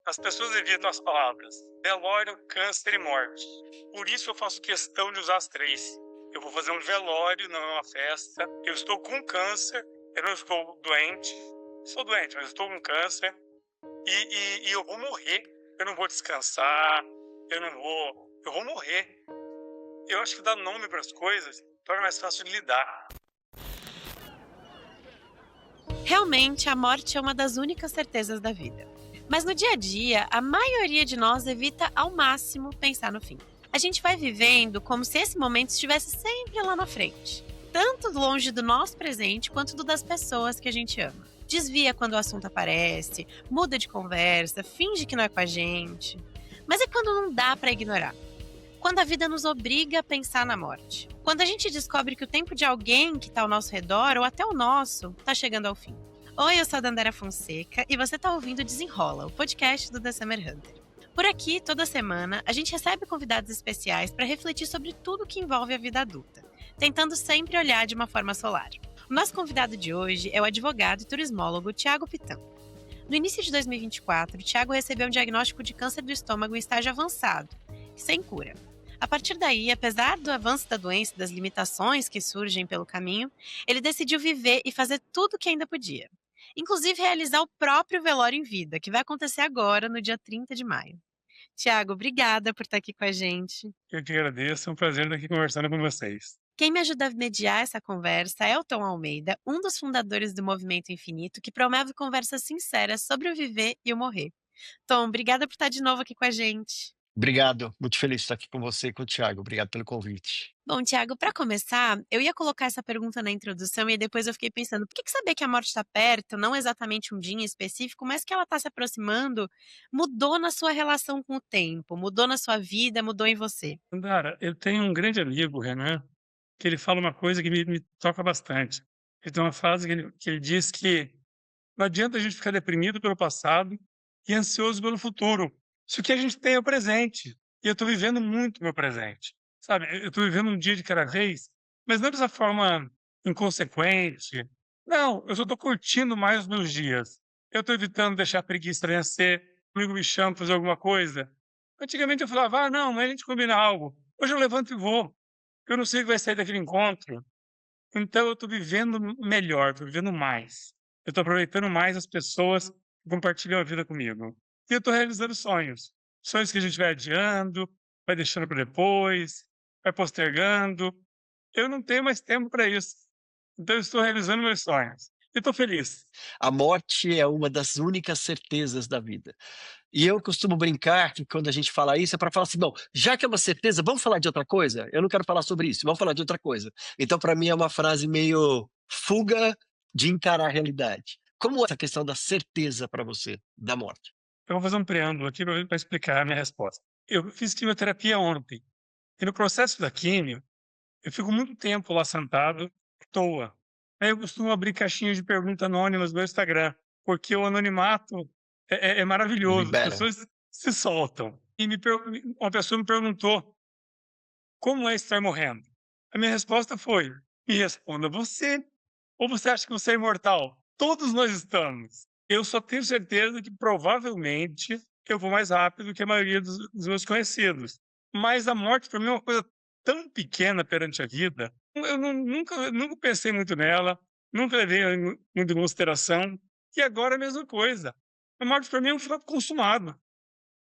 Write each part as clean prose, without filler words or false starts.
As pessoas evitam as palavras velório, câncer e morte. Por isso eu faço questão de usar as três. Eu vou fazer um velório, não é uma festa. Eu estou com câncer, eu não estou doente. Sou doente, mas estou com câncer. E eu vou morrer. Eu não vou descansar, eu vou morrer. Eu acho que dar nome para as coisas torna mais fácil de lidar. Realmente, a morte é uma das únicas certezas da vida. Mas no dia a dia, a maioria de nós evita ao máximo pensar no fim. A gente vai vivendo como se esse momento estivesse sempre lá na frente, tanto longe do nosso presente quanto do das pessoas que a gente ama. Desvia quando o assunto aparece, muda de conversa, finge que não é com a gente. Mas é quando não dá pra ignorar. Quando a vida nos obriga a pensar na morte. Quando a gente descobre que o tempo de alguém que está ao nosso redor, ou até o nosso, está chegando ao fim. Oi, eu sou a Dandara Fonseca e você está ouvindo Desenrola, o podcast do The Summer Hunter. Por aqui, toda semana, a gente recebe convidados especiais para refletir sobre tudo que envolve a vida adulta, tentando sempre olhar de uma forma solar. O nosso convidado de hoje é o advogado e turismólogo Thiago Pitão. No início de 2024, Thiago recebeu um diagnóstico de câncer do estômago em estágio avançado, sem cura. A partir daí, apesar do avanço da doença e das limitações que surgem pelo caminho, ele decidiu viver e fazer tudo o que ainda podia. Inclusive realizar o próprio velório em vida, que vai acontecer agora, no dia 30 de maio. Tiago, obrigada por estar aqui com a gente. Eu que agradeço, é um prazer estar aqui conversando com vocês. Quem me ajuda a mediar essa conversa é o Tom Almeida, um dos fundadores do Movimento Infinito, que promove conversas sinceras sobre o viver e o morrer. Tom, obrigada por estar de novo aqui com a gente. Obrigado, muito feliz de estar aqui com você e com o Thiago. Obrigado pelo convite. Bom, Tiago, para começar, eu ia colocar essa pergunta na introdução e depois eu fiquei pensando, por que saber que a morte está perto, não exatamente um dia em específico, mas que ela está se aproximando, mudou na sua relação com o tempo, mudou na sua vida, mudou em você? Cara, eu tenho um grande amigo, Renan, que ele fala uma coisa que me toca bastante. Ele tem uma frase que ele diz que não adianta a gente ficar deprimido pelo passado e ansioso pelo futuro. Se o que a gente tem é o presente. E eu estou vivendo muito o meu presente. Sabe, eu estou vivendo um dia de cada vez, mas não dessa forma inconsequente. Não, eu só estou curtindo mais os meus dias. Eu estou evitando deixar a preguiça vencer, comigo me chama para fazer alguma coisa. Antigamente eu falava, ah, não, mas a gente combina algo. Hoje eu levanto e vou. Eu não sei o que vai sair daquele encontro. Então eu estou vivendo melhor, estou vivendo mais. Eu estou aproveitando mais as pessoas que compartilham a vida comigo. E eu estou realizando sonhos. Sonhos que a gente vai adiando, vai deixando para depois, vai postergando. Eu não tenho mais tempo para isso. Então eu estou realizando meus sonhos. E estou feliz. A morte é uma das únicas certezas da vida. E eu costumo brincar que quando a gente fala isso é para falar assim, bom, já que é uma certeza, vamos falar de outra coisa? Eu não quero falar sobre isso, vamos falar de outra coisa. Então, para mim, é uma frase meio fuga de encarar a realidade. Como é essa questão da certeza para você da morte? Eu vou fazer um preâmbulo aqui para explicar a minha resposta. Eu fiz quimioterapia ontem. E no processo da quimio, eu fico muito tempo lá sentado, à toa. Aí eu costumo abrir caixinhas de pergunta anônimas no meu Instagram, porque o anonimato é maravilhoso, as Libera. pessoas se soltam. E uma pessoa me perguntou, como é estar morrendo? A minha resposta foi, me responda você, ou você acha que você é imortal? Todos nós estamos. Eu só tenho certeza que provavelmente eu vou mais rápido que a maioria dos meus conhecidos. Mas a morte para mim é uma coisa tão pequena perante a vida, eu nunca pensei muito nela, nunca levei muito em consideração, e agora é a mesma coisa. A morte para mim é um fato consumado.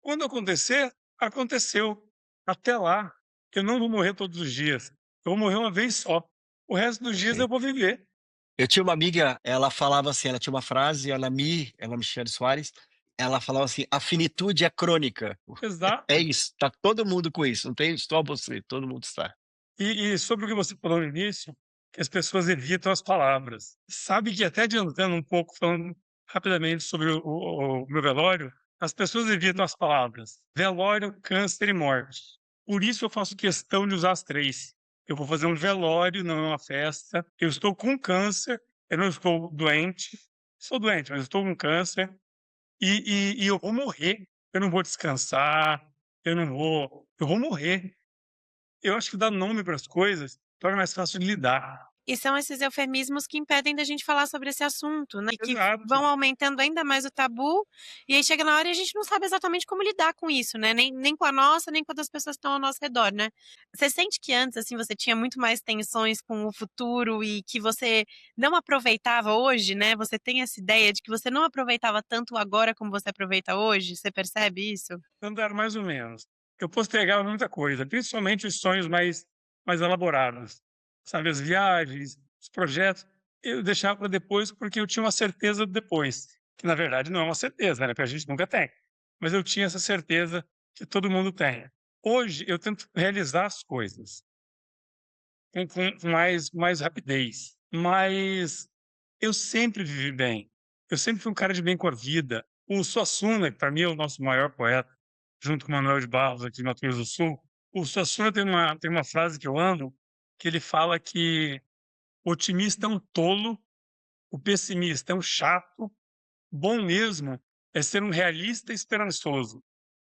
Quando acontecer, aconteceu. Até lá, eu não vou morrer todos os dias. Eu vou morrer uma vez só. O resto dos dias eu Sim. vou viver. Eu tinha uma amiga, ela falava assim, ela tinha uma frase, ela Michele Soares, ela falava assim: "A finitude é crônica". É Exato. isso, tá todo mundo com isso, não tem só você, todo mundo está. E sobre o que você falou no início, que as pessoas evitam as palavras. Sabe que até adiantando um pouco, falando rapidamente sobre o meu velório, as pessoas evitam as palavras velório, câncer e morte. Por isso eu faço questão de usar as três. Eu vou fazer um velório, não é uma festa. Eu estou com câncer, eu não estou doente. Sou doente, mas estou com câncer. E eu vou morrer. Eu não vou descansar, eu vou morrer. Eu acho que dar nome para as coisas torna mais fácil de lidar. E são esses eufemismos que impedem da gente falar sobre esse assunto, né, e que Exato. vão aumentando ainda mais o tabu, e aí chega na hora e a gente não sabe exatamente como lidar com isso, né, nem com a nossa, nem com a das pessoas que estão ao nosso redor, né. Você sente que antes, assim, você tinha muito mais tensões com o futuro e que você não aproveitava hoje, né, você tem essa ideia de que você não aproveitava tanto o agora como você aproveita hoje, você percebe isso? Andar mais ou menos. Eu postergava muita coisa, principalmente os sonhos mais elaborados, sabe, as viagens, os projetos, eu deixava para depois, porque eu tinha uma certeza do depois, que na verdade não é uma certeza, né, porque a gente nunca tem, mas eu tinha essa certeza que todo mundo tem. Hoje eu tento realizar as coisas com mais rapidez, mas eu sempre vivi bem, eu sempre fui um cara de bem com a vida. O Suassuna, que para mim é o nosso maior poeta, junto com o Manuel de Barros, aqui no Mato Grosso do Sul, o Suassuna tem uma frase que eu amo, que ele fala que o otimista é um tolo, o pessimista é um chato, bom mesmo é ser um realista esperançoso.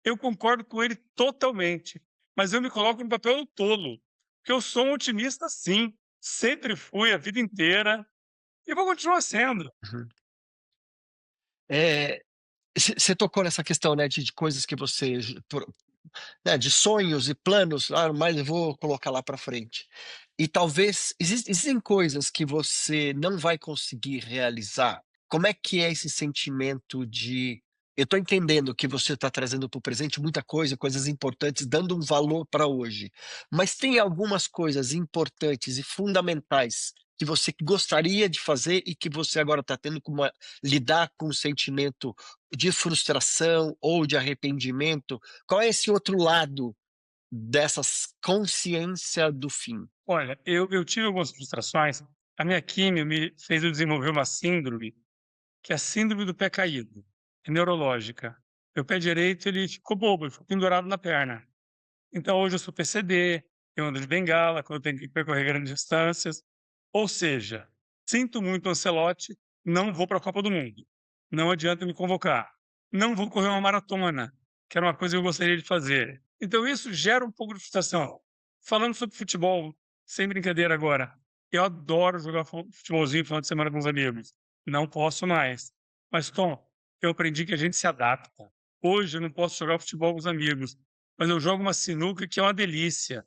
Eu concordo com ele totalmente, mas eu me coloco no papel do tolo, porque eu sou um otimista sim, sempre fui a vida inteira e vou continuar sendo. Uhum. Eh, você tocou nessa questão, né, de coisas que você né, de sonhos e planos, mas eu vou colocar lá para frente. E talvez existem coisas que você não vai conseguir realizar. Como é que é esse sentimento de eu estou entendendo que você está trazendo para o presente muita coisa, coisas importantes, dando um valor para hoje, mas tem algumas coisas importantes e fundamentais que você gostaria de fazer e que você agora está tendo como lidar com o sentimento de frustração ou de arrependimento? Qual é esse outro lado dessas consciência do fim? Olha, eu tive algumas frustrações, a minha químio me fez eu desenvolver uma síndrome, que é a síndrome do pé caído, é neurológica. Meu pé direito ele ficou bobo, ele ficou pendurado na perna. Então hoje eu sou PCD, eu ando de bengala quando eu tenho que percorrer grandes distâncias. Ou seja, sinto muito, Ancelotti, não vou para a Copa do Mundo. Não adianta me convocar. Não vou correr uma maratona, que era uma coisa que eu gostaria de fazer. Então isso gera um pouco de frustração. Falando sobre futebol, sem brincadeira agora, eu adoro jogar futebolzinho no final de semana com os amigos. Não posso mais. Mas, Tom, eu aprendi que a gente se adapta. Hoje eu não posso jogar futebol com os amigos, mas eu jogo uma sinuca que é uma delícia.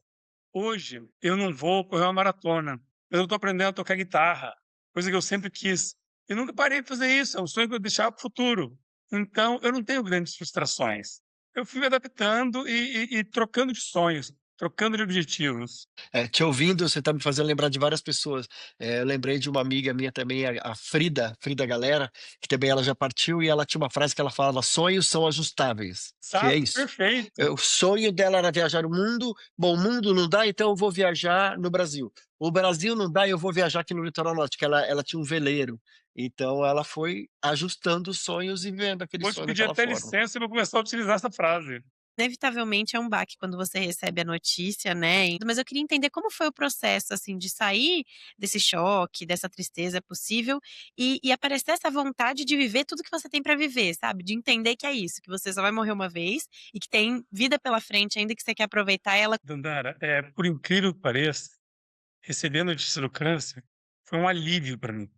Hoje eu não vou correr uma maratona, mas eu estou aprendendo a tocar guitarra, coisa que eu sempre quis. Eu nunca parei de fazer isso, é um sonho que eu deixava para o futuro. Então eu não tenho grandes frustrações. Eu fui me adaptando e trocando de sonhos, trocando de objetivos. Te ouvindo, você está me fazendo lembrar de várias pessoas. Eu lembrei de uma amiga minha também, a Frida Galera, que também ela já partiu e ela tinha uma frase que ela falava: "Sonhos são ajustáveis", que é Exato, isso. perfeito. O sonho dela era viajar o mundo. Bom, o mundo não dá, então eu vou viajar no Brasil. O Brasil não dá, eu vou viajar aqui no litoral norte, que ela tinha um veleiro. Então ela foi ajustando os sonhos e vendo aquele Vou te sonho pedir daquela até forma. licença e vou começar a utilizar essa frase. Inevitavelmente é um baque quando você recebe a notícia, né, mas eu queria entender como foi o processo, assim, de sair desse choque, dessa tristeza possível e aparecer essa vontade de viver tudo que você tem pra viver, sabe, de entender que é isso, que você só vai morrer uma vez e que tem vida pela frente ainda que você quer aproveitar ela. Dandara, por incrível que pareça, receber a notícia do câncer foi um alívio para mim.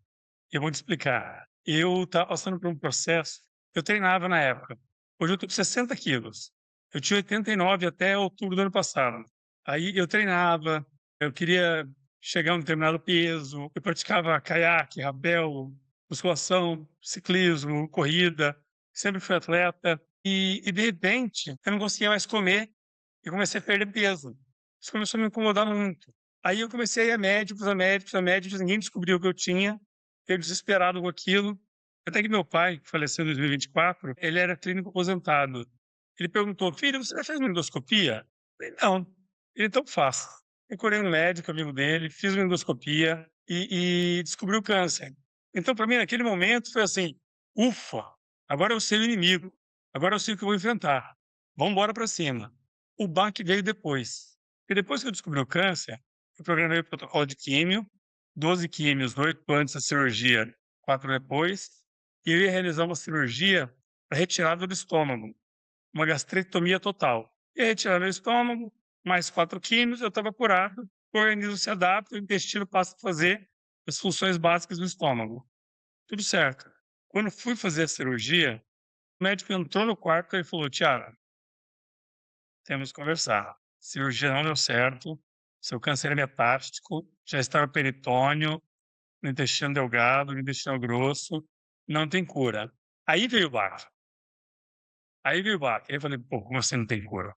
Eu vou te explicar. Eu estava passando por um processo, eu treinava na época. Hoje eu estou com 60 quilos. Eu tinha 89 até outubro do ano passado. Aí eu treinava, eu queria chegar a um determinado peso, eu praticava caiaque, rapel, musculação, ciclismo, corrida, sempre fui atleta. E de repente, eu não conseguia mais comer e comecei a perder peso. Isso começou a me incomodar muito. Aí eu comecei a ir a médicos, ninguém descobriu o que eu tinha. Eu desesperado com aquilo, até que meu pai, que faleceu em 2024, ele era clínico aposentado. Ele perguntou: "Filho, você já fez uma endoscopia?" Eu falei: "Não." Ele: "Então faça." Procurei um médico amigo dele, fiz uma endoscopia e descobri o câncer. Então, para mim, naquele momento, foi assim: "Ufa, agora eu sei o inimigo, agora eu sei o que eu vou enfrentar. Vamos embora para cima." O baque veio depois. E depois que eu descobri o câncer, eu programei o protocolo de químio, 12 químios, 8 antes da cirurgia, 4 depois, e eu ia realizar uma cirurgia para retirada do estômago, uma gastrectomia total. Ia retirar meu estômago, mais 4 químios, eu estava curado, o organismo se adapta, o intestino passa a fazer as funções básicas do estômago. Tudo certo. Quando fui fazer a cirurgia, o médico entrou no quarto e falou: Tiago, temos que conversar. A cirurgia não deu certo, seu câncer é metástico, já está no peritônio, no intestino delgado, no intestino grosso, não tem cura. Aí veio o baque. Aí veio o baque. Aí eu falei: pô, como assim não tem cura?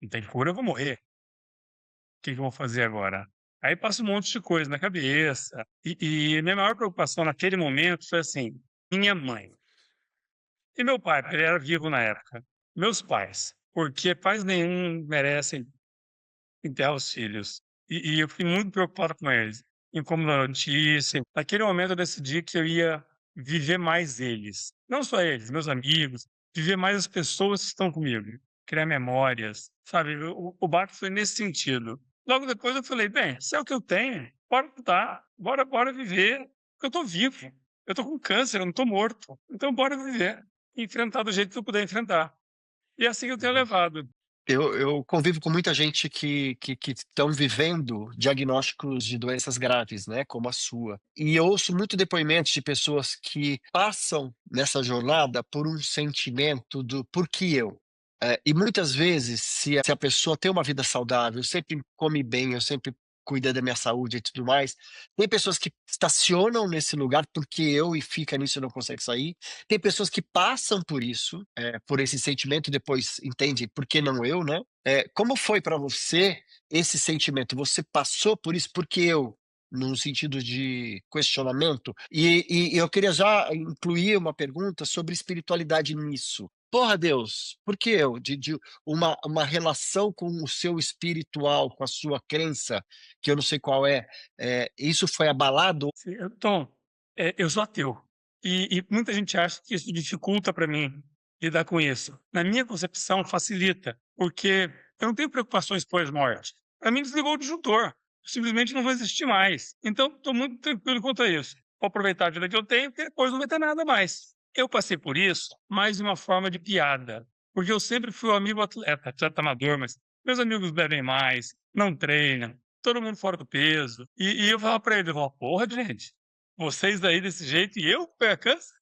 Não tem cura, eu vou morrer. O que que eu vou fazer agora? Aí passa um monte de coisa na cabeça. E a minha maior preocupação naquele momento foi assim: minha mãe e meu pai, porque ele era vivo na época. Meus pais, porque pais nenhum merecem enterrar os filhos. E eu fiquei muito preocupado com eles. Incômodo da notícia. Naquele momento eu decidi que eu ia viver mais eles. Não só eles, meus amigos, viver mais as pessoas que estão comigo. Criar memórias, sabe? O barco foi nesse sentido. Logo depois eu falei: bem, se é o que eu tenho, bora lutar, bora viver, porque eu tô vivo. Eu tô com câncer, eu não tô morto. Então bora viver. Enfrentar do jeito que eu puder enfrentar. E é assim que eu tenho levado. Eu convivo com muita gente que estão vivendo diagnósticos de doenças graves, né, como a sua. E eu ouço muito depoimentos de pessoas que passam nessa jornada por um sentimento do "por que eu?". E muitas vezes, se a pessoa tem uma vida saudável, sempre come bem, eu sempre cuida da minha saúde e tudo mais, tem pessoas que estacionam nesse lugar "porque eu", e fica nisso e não consegue sair. Tem pessoas que passam por isso, por esse sentimento e depois entende por que não eu, né? Como foi para você esse sentimento? Você passou por isso? Por que eu? Num sentido de questionamento? E eu queria já incluir uma pergunta sobre espiritualidade nisso. Porra, Deus, por que eu? De uma relação com o seu espiritual, com a sua crença, que eu não sei qual é, isso foi abalado? Sim, Tom, eu sou ateu. E muita gente acha que isso dificulta para mim lidar com isso. Na minha concepção, facilita, porque eu não tenho preocupações pós-morte. Para mim, desligou o disjuntor. Eu simplesmente não vou existir mais. Então, estou muito tranquilo quanto a isso. Vou aproveitar a vida que eu tenho, porque depois não vai ter nada mais. Eu passei por isso mais de uma forma de piada, porque eu sempre fui um amigo atleta amador, mas meus amigos bebem mais, não treinam, todo mundo fora do peso. E eu falava pra ele, eu falava: porra, gente, vocês aí desse jeito e eu pego câncer?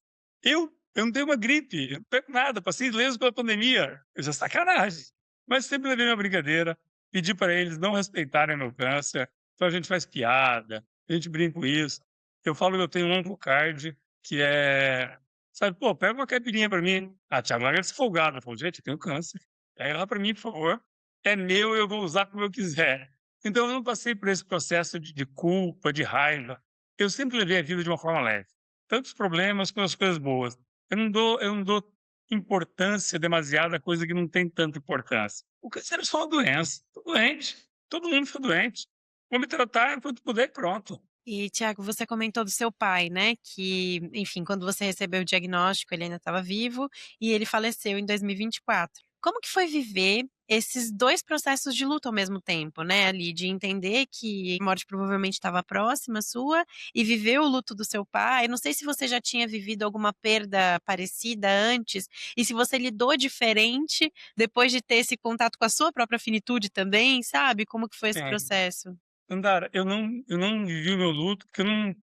Eu não tenho uma gripe, eu não pego nada, passei ileso pela pandemia. Isso é sacanagem. Mas sempre levei uma brincadeira, pedi para eles não respeitarem meu câncer. Então a gente faz piada, a gente brinca com isso. Eu falo que eu tenho um Oncocard, que é, sabe, pô, pega uma caipirinha para mim. Ah, Thiago, larga esse folgado. Eu falo: gente, eu tenho câncer. Pega lá para mim, por favor. É meu, eu vou usar como eu quiser. Então eu não passei por esse processo de culpa, de raiva. Eu sempre levei a vida de uma forma leve, tanto os problemas quanto as coisas boas. Eu não dou importância demasiada a coisa que não tem tanta importância. O câncer é só uma doença. Tô doente. Todo mundo fica doente. Vou me tratar enquanto puder e pronto. E, Tiago, você comentou do seu pai, né? Que, enfim, quando você recebeu o diagnóstico, ele ainda estava vivo e ele faleceu em 2024. Como que foi viver esses dois processos de luto ao mesmo tempo, né? Ali, de entender que a morte provavelmente estava próxima sua e viver o luto do seu pai. Não sei se você já tinha vivido alguma perda parecida antes e se você lidou diferente depois de ter esse contato com a sua própria finitude também, sabe? Como que foi esse É. processo? Andara, eu não vivi o meu luto, porque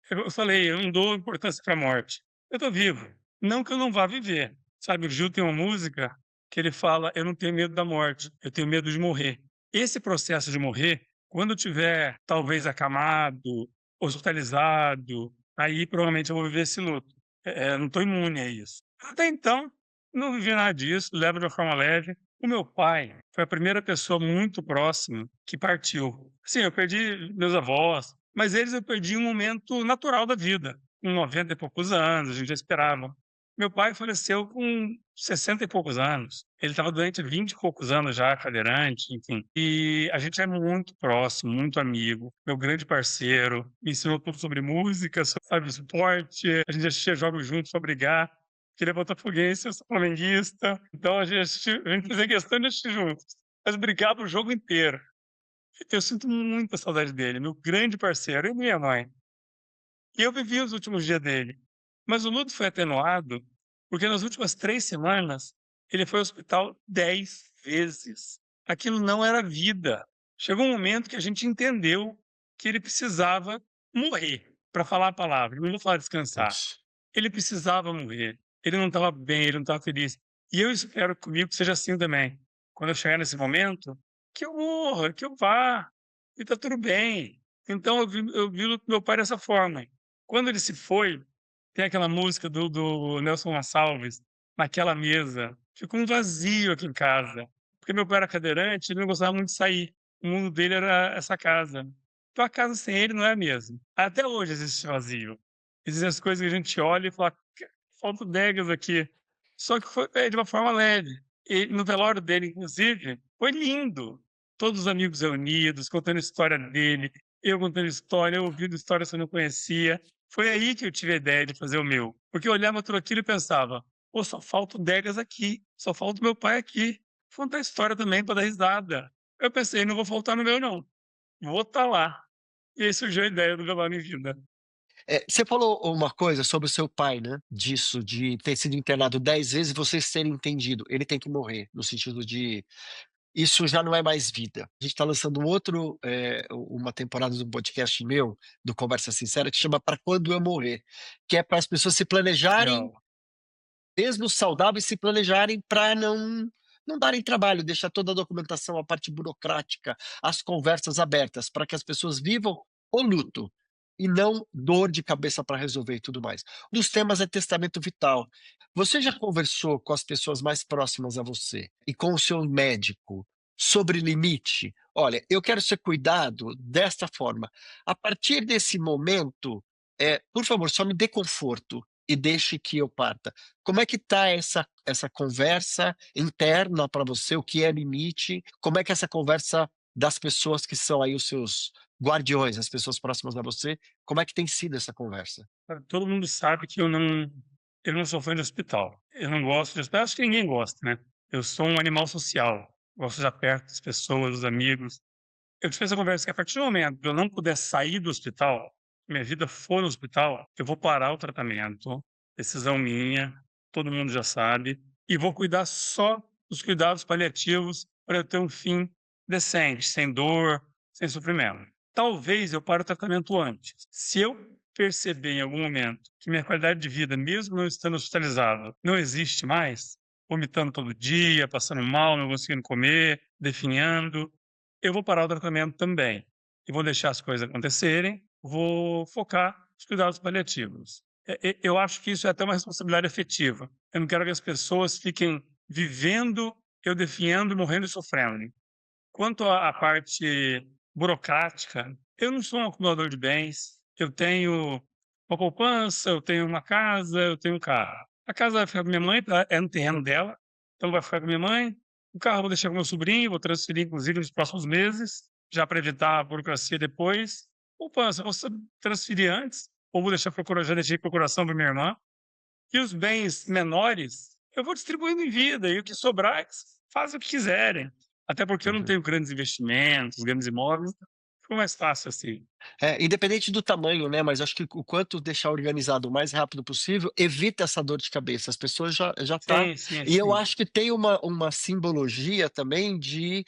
eu falei, eu não dou importância para a morte. Eu tô vivo. Não que eu não vá viver. Sabe, o Gil tem uma música que ele fala: eu não tenho medo da morte, eu tenho medo de morrer. Esse processo de morrer, quando eu tiver talvez acamado, hospitalizado, aí provavelmente eu vou viver esse luto. Eu não estou imune a isso. Até então, não vivi nada disso, levo de uma forma leve. O meu pai foi a primeira pessoa muito próxima que partiu. Sim, eu perdi meus avós, mas eles eu perdi em um momento natural da vida, com 90 e poucos anos, a gente já esperava. Meu pai faleceu com 60 e poucos anos. Ele estava doente há 20 e poucos anos já, cadeirante, enfim. E a gente é muito próximo, muito amigo. Meu grande parceiro, me ensinou tudo sobre música, sobre esporte. A gente assistia jogos juntos para brigar. Que ele é botafoguense, eu sou flamenguista. Então a gente fazia questão de assistir juntos. Mas brigava o jogo inteiro. Eu sinto muita saudade dele, meu grande parceiro, e minha mãe. E eu vivi os últimos dias dele. Mas o luto foi atenuado porque nas últimas 3 semanas ele foi ao hospital 10 vezes. Aquilo não era vida. Chegou um momento que a gente entendeu que ele precisava morrer para falar a palavra, não vou falar descansar. Isso. Ele precisava morrer, ele não estava bem, ele não estava feliz. E eu espero comigo que seja assim também. Quando eu chegar nesse momento, que eu morra, que eu vá, e está tudo bem. Então eu vi o meu pai dessa forma. Quando ele se foi, tem aquela música do Nelson Gonçalves, "Naquela Mesa", ficou um vazio aqui em casa, porque meu pai era cadeirante, ele não gostava muito de sair, o mundo dele era essa casa. Então a casa sem ele não é a mesma. Até hoje existe esse vazio. Existem as coisas que a gente olha e fala: Falta Degas aqui". Só que foi, de uma forma leve. E no velório dele, inclusive, foi lindo. Todos os amigos reunidos, contando a história dele, eu contando história, eu ouvindo histórias que eu não conhecia. Foi aí que eu tive a ideia de fazer o meu. Porque eu olhava tudo aquilo e pensava: "Pô, só falta o Degas aqui, só falta o meu pai aqui". Vou contar história também para dar risada. Eu pensei: "Não vou faltar no meu não, vou estar lá". E aí surgiu a ideia do Velório em Vida. Você falou uma coisa sobre o seu pai, né, disso, de ter sido internado 10 vezes e vocês terem entendido, ele tem que morrer, no sentido de isso já não é mais vida. A gente está lançando um outro, uma temporada do podcast meu, do Conversa Sincera, que chama "Pra Quando Eu Morrer", que é para as pessoas se planejarem, Legal. mesmo saudáveis, se planejarem para não darem trabalho, deixar toda a documentação, a parte burocrática, as conversas abertas, para que as pessoas vivam o luto e não dor de cabeça para resolver e tudo mais. Um dos temas é testamento vital. Você já conversou com as pessoas mais próximas a você e com o seu médico sobre limite? "Olha, eu quero ser cuidado desta forma. A partir desse momento, por favor, só me dê conforto e deixe que eu parta". Como é que tá essa conversa interna para você? O que é limite? Como é que é essa conversa das pessoas que são aí os seus guardiões, as pessoas próximas a você, como é que tem sido essa conversa? Todo mundo sabe que eu não sou fã de hospital. Eu não gosto de hospital, acho que ninguém gosta, né. Eu sou um animal social, gosto de estar perto das pessoas, dos amigos. Eu tive essa conversa que a partir do momento que eu não puder sair do hospital, minha vida for no hospital, eu vou parar o tratamento, decisão minha, todo mundo já sabe, e vou cuidar só dos cuidados paliativos para eu ter um fim decente, sem dor, sem sofrimento. Talvez eu pare o tratamento antes. Se eu perceber em algum momento que minha qualidade de vida, mesmo não estando hospitalizado, não existe mais, vomitando todo dia, passando mal, não conseguindo comer, definhando, eu vou parar o tratamento também. E vou deixar as coisas acontecerem, vou focar nos cuidados paliativos. Eu acho que isso é até uma responsabilidade afetiva. Eu não quero que as pessoas fiquem vivendo, eu definhando, morrendo e sofrendo. Quanto à parte burocrática, eu não sou um acumulador de bens, eu tenho uma poupança, eu tenho uma casa, eu tenho um carro. A casa vai ficar com minha mãe, é no terreno dela, então vai ficar com minha mãe. O carro eu vou deixar com meu sobrinho, vou transferir inclusive nos próximos meses, já para evitar a burocracia depois. Poupança, eu vou transferir antes, ou vou deixar já deixei procuração para minha irmã. E os bens menores, eu vou distribuindo em vida, e o que sobrar, eles fazem o que quiserem. Até porque eu não Uhum. tenho grandes investimentos, grandes imóveis, então ficou mais fácil assim. Independente do tamanho, né, mas acho que o quanto deixar organizado o mais rápido possível, evita essa dor de cabeça, as pessoas já tá Sim, sim, e eu sim. acho que tem uma simbologia também de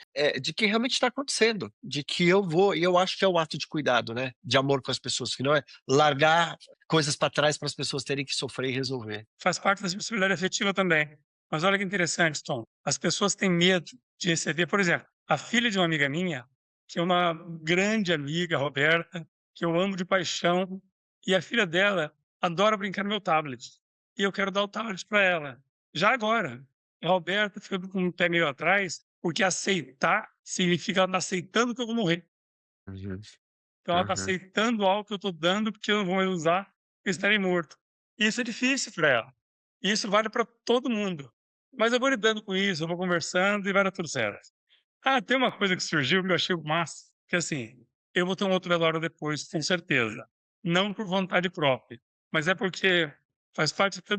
que realmente está acontecendo, de que eu acho que é o ato de cuidado, né, de amor com as pessoas, que não é largar coisas para trás para as pessoas terem que sofrer e resolver. Faz parte da responsabilidade afetiva também. Mas olha que interessante, Tom, as pessoas têm medo de receber, por exemplo, a filha de uma amiga minha, que é uma grande amiga, a Roberta, que eu amo de paixão, e a filha dela adora brincar no meu tablet. E eu quero dar o tablet para ela, já agora. A Roberta fica com o pé meio atrás, porque aceitar significa ela tá aceitando que eu vou morrer. Uhum, Então ela está uhum. aceitando algo que eu estou dando, porque eu não vou mais usar, porque eu estarei morto. E isso é difícil para ela. E isso vale para todo mundo. Mas eu vou lidando com isso, eu vou conversando e vai dar tudo certo. Ah, tem uma coisa que surgiu que eu achei massa, que assim, eu vou ter um outro velório depois, com certeza. Não por vontade própria, mas é porque faz parte até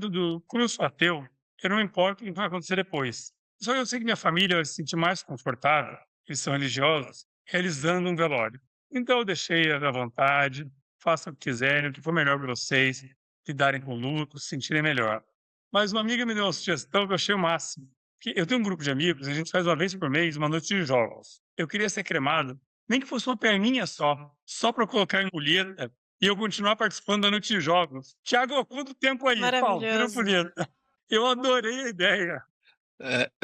como eu sou ateu, eu não importo o que vai acontecer depois. Só que eu sei que minha família vai se sentir mais confortável, eles são religiosos, realizando um velório. Então eu deixei à vontade, façam o que quiserem, o que for melhor para vocês, lidarem com o luto, se sentirem melhor. Mas uma amiga me deu uma sugestão que eu achei o máximo, Que eu tenho um grupo de amigos, a gente faz uma vez por mês uma noite de jogos. Eu queria ser cremado, nem que fosse uma perninha só para colocar em ampulheta e eu continuar participando da noite de jogos. Tiago, quanto tempo aí? Pau, vira Maravilhoso. ampulheta. Eu adorei a ideia.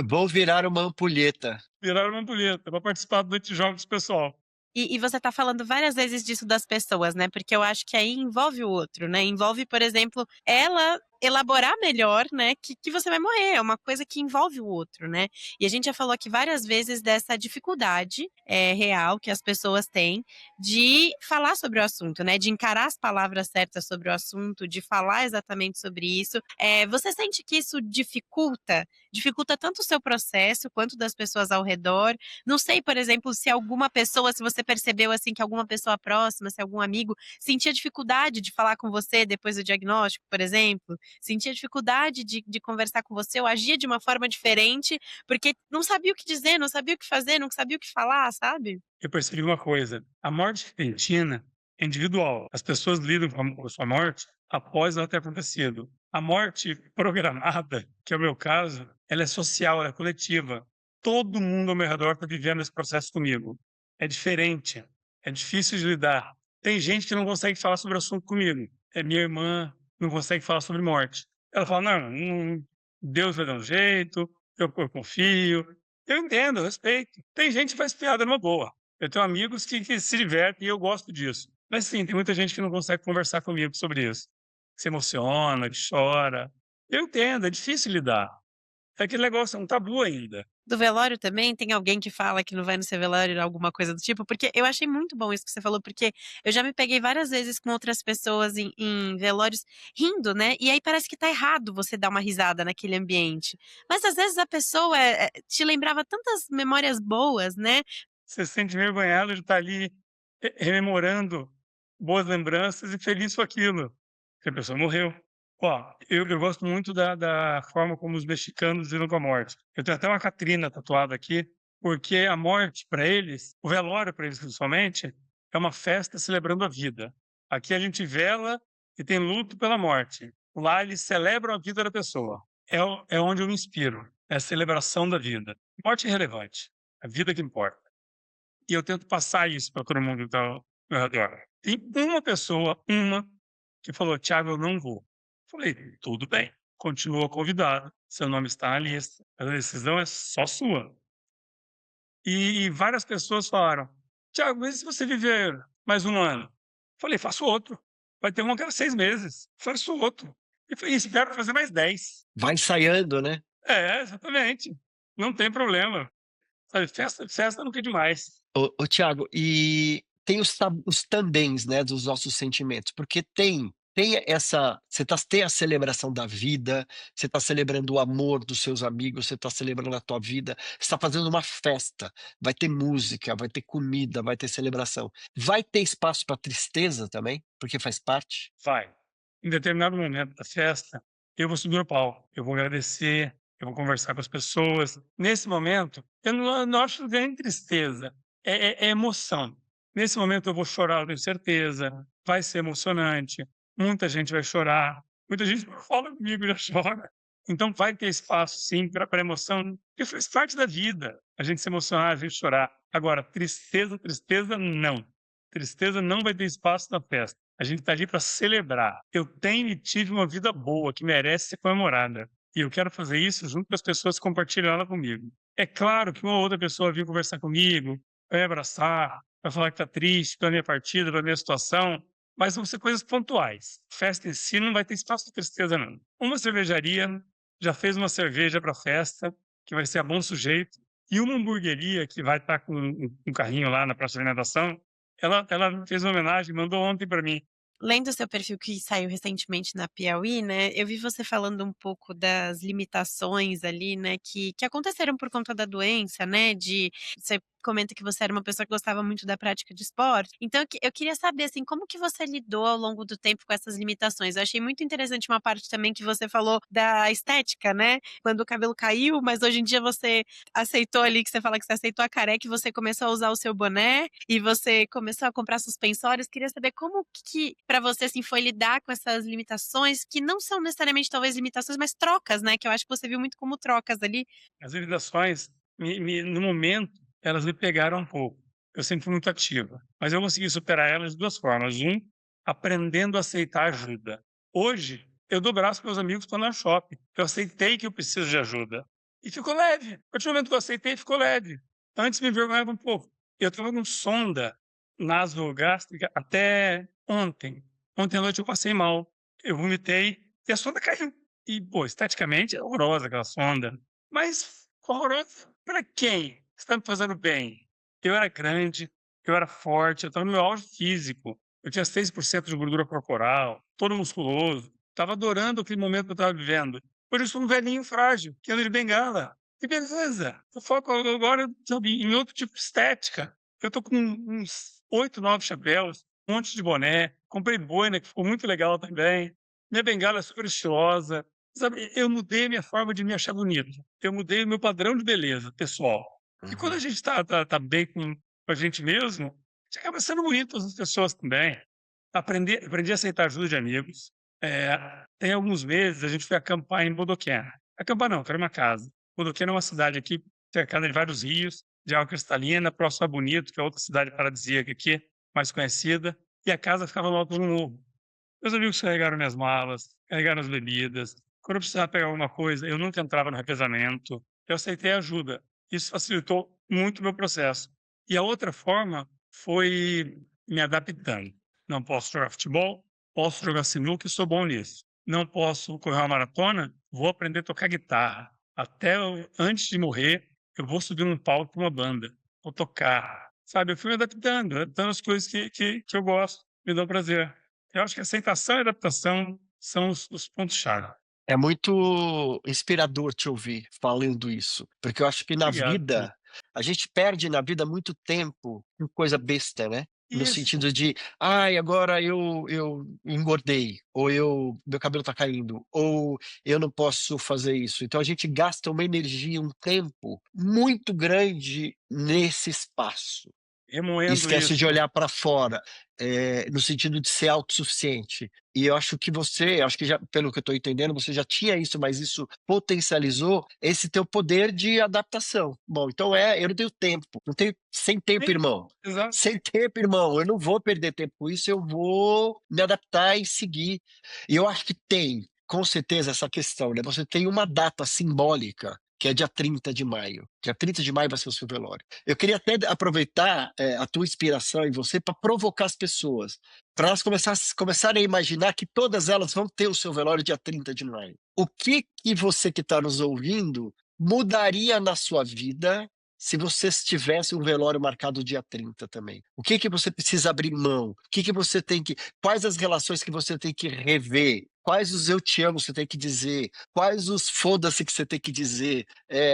Vou virar uma ampulheta. Virar uma ampulheta para participar da noite de jogos pessoal. E você tá falando várias vezes disso das pessoas, né, porque eu acho que aí envolve o outro, né, envolve, por exemplo, ela elaborar melhor, né, que você vai morrer, é uma coisa que envolve o outro, né. E a gente já falou aqui várias vezes dessa dificuldade, real que as pessoas têm de falar sobre o assunto, né, de encarar as palavras certas sobre o assunto, de falar exatamente sobre isso. Você sente que isso dificulta tanto o seu processo quanto das pessoas ao redor? Não sei, por exemplo, se alguma pessoa, se você percebeu, assim, que alguma pessoa próxima, se algum amigo sentia dificuldade de falar com você depois do diagnóstico, por exemplo, sentia dificuldade de conversar com você ou agia de uma forma diferente, porque não sabia o que dizer, não sabia o que fazer, não sabia o que falar, sabe? Eu percebi uma coisa: a morte repentina é individual. As pessoas lidam com a sua morte após ela ter acontecido. A morte programada, que é o meu caso, ela é social, ela é coletiva. Todo mundo ao meu redor está vivendo esse processo comigo. É diferente, é difícil de lidar. Tem gente que não consegue falar sobre o assunto comigo. É minha irmã, não consegue falar sobre morte. Ela fala: não, Deus vai dar um jeito, eu confio. Eu entendo, eu respeito. Tem gente que faz piada numa boa. Eu tenho amigos que se divertem e eu gosto disso. Mas sim, tem muita gente que não consegue conversar comigo sobre isso. Se emociona, que chora. Eu entendo, é difícil lidar. É aquele negócio, é um tabu ainda. Do velório também, tem alguém que fala que não vai no seu velório, alguma coisa do tipo? Porque eu achei muito bom isso que você falou, porque eu já me peguei várias vezes com outras pessoas em velórios rindo, né, e aí parece que tá errado você dar uma risada naquele ambiente. Mas às vezes a pessoa, te lembrava tantas memórias boas, né. Você se sente envergonhado de estar ali rememorando boas lembranças e feliz com aquilo, que a pessoa morreu. Ó, eu gosto muito da forma como os mexicanos lidam com a morte. Eu tenho até uma Catrina tatuada aqui, porque a morte para eles, o velório para eles principalmente, é uma festa celebrando a vida. Aqui a gente vela e tem luto pela morte. Lá eles celebram a vida da pessoa. É onde eu me inspiro, é a celebração da vida. Morte é irrelevante, a vida que importa. E eu tento passar isso para todo mundo que está ao meu redor. Tem uma pessoa, que falou: "Tiago, eu não vou". Falei: "Tudo bem, continua convidado, seu nome está na lista, a decisão é só sua". E várias pessoas falaram: "Tiago, mas e se você viver mais um ano?". Falei: "Faço outro. Vai ter um a cada 6 meses, faço outro". E espero fazer mais 10. Vai ensaiando, né? É, exatamente. Não tem problema. Sabe, festa nunca é demais. Ô Thiago, e tem os tandens, né, dos nossos sentimentos, porque tem essa tem a celebração da vida, você está celebrando o amor dos seus amigos, você está celebrando a tua vida, você está fazendo uma festa, vai ter música, vai ter comida, vai ter celebração. Vai ter espaço para tristeza também? Porque faz parte? Vai. Em determinado momento da festa, eu vou subir no palco, eu vou agradecer, eu vou conversar com as pessoas. Nesse momento, eu não acho nem tristeza, é emoção. Nesse momento eu vou chorar, eu tenho certeza, vai ser emocionante, muita gente vai chorar, muita gente fala comigo e já chora. Então vai ter espaço sim para emoção, porque faz parte da vida, a gente se emocionar, a gente chorar. Agora, tristeza não. Tristeza não vai ter espaço na festa. A gente está ali para celebrar. Eu tenho e tive uma vida boa que merece ser comemorada. E eu quero fazer isso junto com as pessoas que compartilham ela comigo. É claro que uma outra pessoa vir conversar comigo, vai me abraçar, vai falar que está triste pela minha partida, pela minha situação, mas vão ser coisas pontuais. Festa em si não vai ter espaço de tristeza, não. Uma cervejaria já fez uma cerveja para a festa, que vai ser a Bom Sujeito, e uma hamburgueria que vai estar com um carrinho lá na praça de alimentação, ela fez uma homenagem, mandou ontem para mim. Lendo o seu perfil que saiu recentemente na Piauí, né, eu vi você falando um pouco das limitações ali, né, que aconteceram por conta da doença, né, de você comenta que você era uma pessoa que gostava muito da prática de esporte. Então eu queria saber, assim, como que você lidou ao longo do tempo com essas limitações? Eu achei muito interessante uma parte também que você falou da estética, né, quando o cabelo caiu, mas hoje em dia você aceitou ali, que você fala que você aceitou a careca e você começou a usar o seu boné, e você começou a comprar suspensórios. Queria saber como que pra você, assim, foi lidar com essas limitações, que não são necessariamente talvez limitações, mas trocas, né, que eu acho que você viu muito como trocas ali. As limitações, no momento, elas me pegaram um pouco. Eu sempre fui muito ativa, mas eu consegui superar elas de 2 formas. Aprendendo a aceitar ajuda. Hoje, eu dou braço para meus amigos quando eu shopping. Eu aceitei que eu preciso de ajuda. E ficou leve. A partir do momento que eu aceitei, ficou leve. Antes me envergonhava um pouco. Eu estava com sonda nasogástrica até ontem. Ontem à noite eu passei mal. Eu vomitei e a sonda caiu. E, pô, esteticamente é horrorosa aquela sonda. Mas horrorosa para quem? Está me fazendo bem. Eu era grande, eu era forte, eu estava no meu auge físico. Eu tinha 6% de gordura corporal, todo musculoso. Estava adorando aquele momento que eu estava vivendo. Hoje eu sou um velhinho frágil, que anda de bengala. Que beleza! Eu foco agora, sabe, em outro tipo de estética. Eu tô com uns 8, 9 chapéus, um monte de boné. Comprei boina, que ficou muito legal também. Minha bengala é super estilosa. Sabe, eu mudei a minha forma de me achar bonito. Eu mudei o meu padrão de beleza pessoal. E quando a Uhum. gente tá bem com a gente mesmo, a gente acaba sendo bonito para as pessoas também. Aprendi a aceitar ajuda de amigos. Tem alguns meses a gente foi acampar em Bodoquena. Acampar não, que era uma casa. Bodoquena é uma cidade aqui cercada de vários rios, de água cristalina, próximo a Bonito, que é outra cidade paradisíaca aqui, mais conhecida. E a casa ficava no alto de um morro. Meus amigos carregaram minhas malas, carregaram as bebidas. Quando eu precisava pegar alguma coisa, eu nunca entrava no revezamento. Eu aceitei ajuda. Isso facilitou muito o meu processo. E a outra forma foi me adaptando. Não posso jogar futebol, posso jogar sinuca e sou bom nisso. Não posso correr uma maratona, vou aprender a tocar guitarra. Antes de morrer, eu vou subir num palco com uma banda, vou tocar. Sabe, eu fui me adaptando as coisas que eu gosto, me dão prazer. Eu acho que aceitação e adaptação são os pontos-chave. É muito inspirador te ouvir falando isso, porque eu acho que na Obrigado. vida, a gente perde na vida muito tempo com coisa besta, né. No Isso, sentido de: "Ai, agora eu engordei", ou meu cabelo tá caindo, ou eu não posso fazer isso. Então a gente gasta uma energia, um tempo muito grande nesse espaço. E remoendo esquece de isso. olhar para fora, no sentido de ser autossuficiente. E eu acho que acho que já pelo que eu estou entendendo, você já tinha isso, mas isso potencializou esse teu poder de adaptação. Bom, então eu não tenho tempo, não tenho sem tempo, Sim, irmão. exato. Sem tempo, irmão, eu não vou perder tempo com isso, eu vou me adaptar e seguir. E eu acho que tem, com certeza, essa questão, né, você tem uma data simbólica, que é dia 30 de maio. Dia 30 de maio vai ser o seu velório. Eu queria até aproveitar, a tua inspiração em você para provocar as pessoas, para elas começarem a imaginar que todas elas vão ter o seu velório dia 30 de maio. O que que você que está nos ouvindo mudaria na sua vida se você tivesse um velório marcado dia 30 também? O que que você precisa abrir mão? O que que você tem que quais as relações que você tem que rever? Quais os "eu te amo" você tem que dizer? Quais os "foda-se" que você tem que dizer?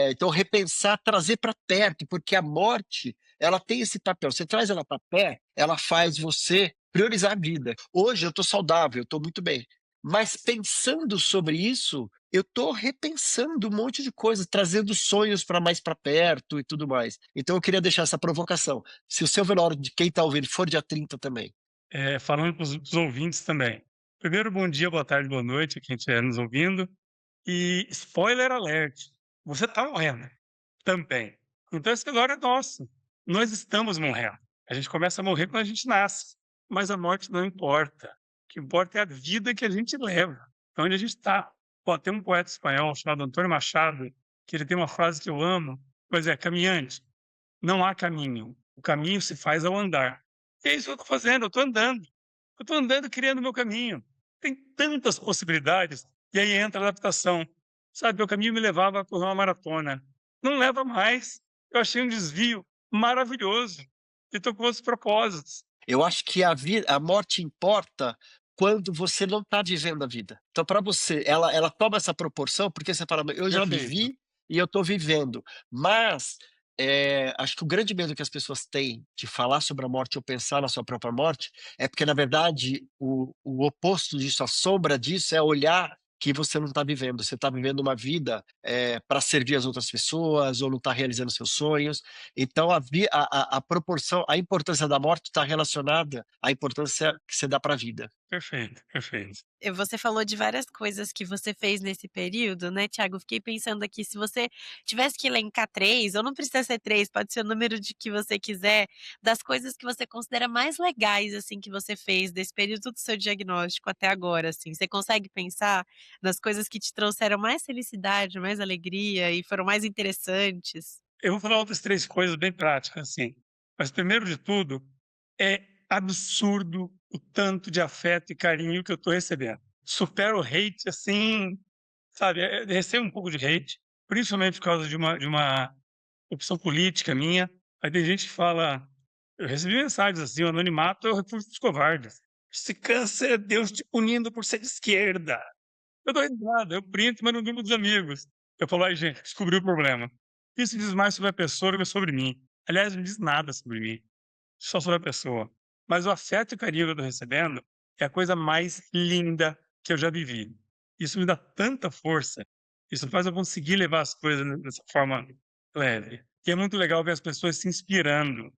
Então repensar, trazer para perto, porque a morte, ela tem esse papel, você traz ela para perto, ela faz você priorizar a vida. Hoje eu estou saudável, eu estou muito bem, mas pensando sobre isso, eu estou repensando um monte de coisa, trazendo sonhos para mais para perto e tudo mais. Então eu queria deixar essa provocação, se o seu velório de quem está ouvindo for dia 30 também. Falando para os ouvintes também. Primeiro, bom dia, boa tarde, boa noite a quem estiver nos ouvindo. E spoiler alert, você está morrendo também. Então esse velório é nosso. Nós estamos morrendo. A gente começa a morrer quando a gente nasce, mas a morte não importa. O que importa é a vida que a gente leva, pra onde a gente está. Tem um poeta espanhol chamado Antônio Machado, que ele tem uma frase que eu amo, pois é: caminhante, não há caminho, o caminho se faz ao andar. E é isso que eu estou fazendo, eu estou andando criando o meu caminho. Tem tantas possibilidades, e aí entra a adaptação. Sabe, o caminho me levava a correr uma maratona, não leva mais. Eu achei um desvio maravilhoso, e estou com outros propósitos. Eu acho que a morte importa quando você não está vivendo a vida. Então para você, ela toma essa proporção, porque você fala: "Eu já Perfeito. vivi e eu estou vivendo", mas Acho que o grande medo que as pessoas têm de falar sobre a morte ou pensar na sua própria morte, é porque na verdade o oposto disso, a sombra disso é olhar que você não está vivendo, você está vivendo uma vida, para servir as outras pessoas ou não está realizando seus sonhos. Então a proporção, a importância da morte está relacionada à importância que você dá para a vida. Perfeito, perfeito. Você falou de várias coisas que você fez nesse período, né, Thiago? Fiquei pensando aqui, se você tivesse que elencar 3, ou não precisa ser 3, pode ser o número de que você quiser, das coisas que você considera mais legais, assim, que você fez desse período do seu diagnóstico até agora, assim. Você consegue pensar nas coisas que te trouxeram mais felicidade, mais alegria e foram mais interessantes? Eu vou falar outras 3 coisas bem práticas, assim. Mas primeiro de tudo, é absurdo o tanto de afeto e carinho que eu estou recebendo. Supera o hate, assim, sabe, recebo um pouco de hate, principalmente por causa de uma opção política minha. Aí tem gente que fala, eu recebi mensagens assim: "O anonimato é o refúgio dos covardes. Esse câncer é Deus te punindo por ser de esquerda". Eu dou risada, eu printo e mando no grupo dos amigos. Eu falo: "Ai gente, descobri o problema". Isso diz mais sobre a pessoa do que sobre mim. Aliás, não diz nada sobre mim, só sobre a pessoa. Mas o afeto e carinho que eu tô recebendo é a coisa mais linda que eu já vivi. Isso me dá tanta força, isso faz eu conseguir levar as coisas dessa forma leve. E é muito legal ver as pessoas se inspirando,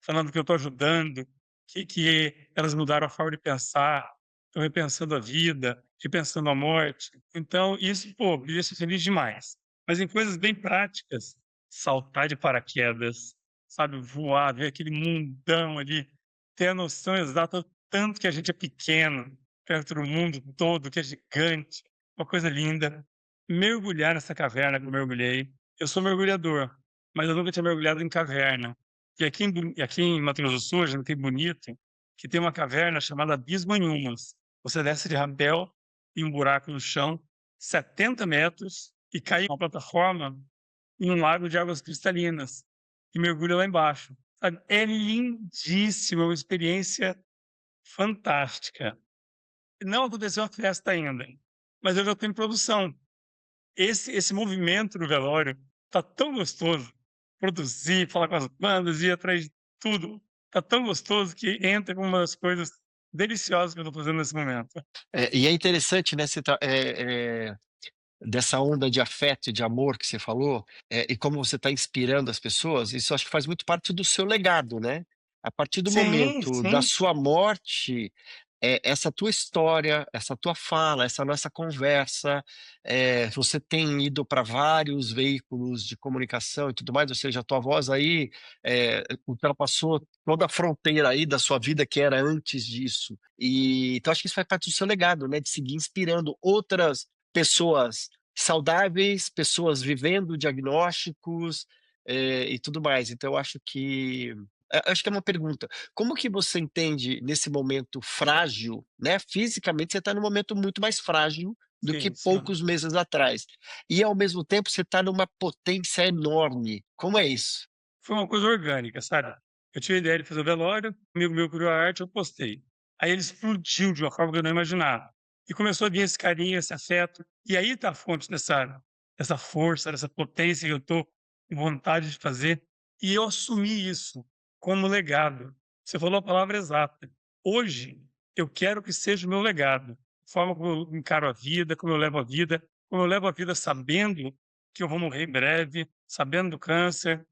falando que eu estou ajudando, que elas mudaram a forma de pensar, estão repensando a vida, repensando a morte. Então isso, pô, me deixa feliz demais. Mas em coisas bem práticas, saltar de paraquedas, sabe, voar, ver aquele mundão ali, ter a noção exata do tanto que a gente é pequeno perto do mundo todo, que é gigante, uma coisa linda. Mergulhar nessa caverna que eu mergulhei. Eu sou mergulhador, mas eu nunca tinha mergulhado em caverna. E aqui em Mato Grosso do Sul, a gente tem Bonito, que tem uma caverna chamada Abismo em Umas. Você desce de rapel em um buraco no chão, 70 metros, e cai em uma plataforma em um lago de águas cristalinas, e mergulha lá embaixo. Sabe, é lindíssimo, é uma experiência fantástica. Não aconteceu a festa ainda, mas eu já estou em produção. Esse movimento do velório tá tão gostoso, produzir, falar com as bandas, ir atrás de tudo, tá tão gostoso que entra com umas coisas deliciosas que eu tô fazendo nesse momento. E é interessante, né, dessa onda de afeto e de amor que você falou, e como você está inspirando as pessoas, isso acho que faz muito parte do seu legado, né. A partir do Sim, momento da sim, sua morte, essa tua história, essa tua fala, essa nossa conversa, você tem ido para vários veículos de comunicação e tudo mais, ou seja, a tua voz aí, ultrapassou toda a fronteira aí da sua vida que era antes disso. Então acho que isso faz parte do seu legado, né, de seguir inspirando outras pessoas saudáveis, pessoas vivendo diagnósticos, e tudo mais. Então eu acho que é uma pergunta, como que você entende nesse momento frágil, né, fisicamente você está num momento muito mais frágil do que sim, sim. poucos meses atrás, e ao mesmo tempo você está numa potência enorme, como é isso? Foi uma coisa orgânica, sabe. Eu tive a ideia de fazer o velório, um amigo meu criou a arte, eu postei. Aí ele explodiu de uma forma que eu não imaginava. E começou a vir esse carinho, esse afeto, e aí tá a fonte dessa força, dessa potência que eu tô com vontade de fazer, e eu assumi isso como legado. Você falou a palavra exata. Hoje, eu quero que seja o meu legado, a forma como eu encaro a vida, como eu levo a vida, como eu levo a vida sabendo que eu vou morrer em breve, sabendo do câncer,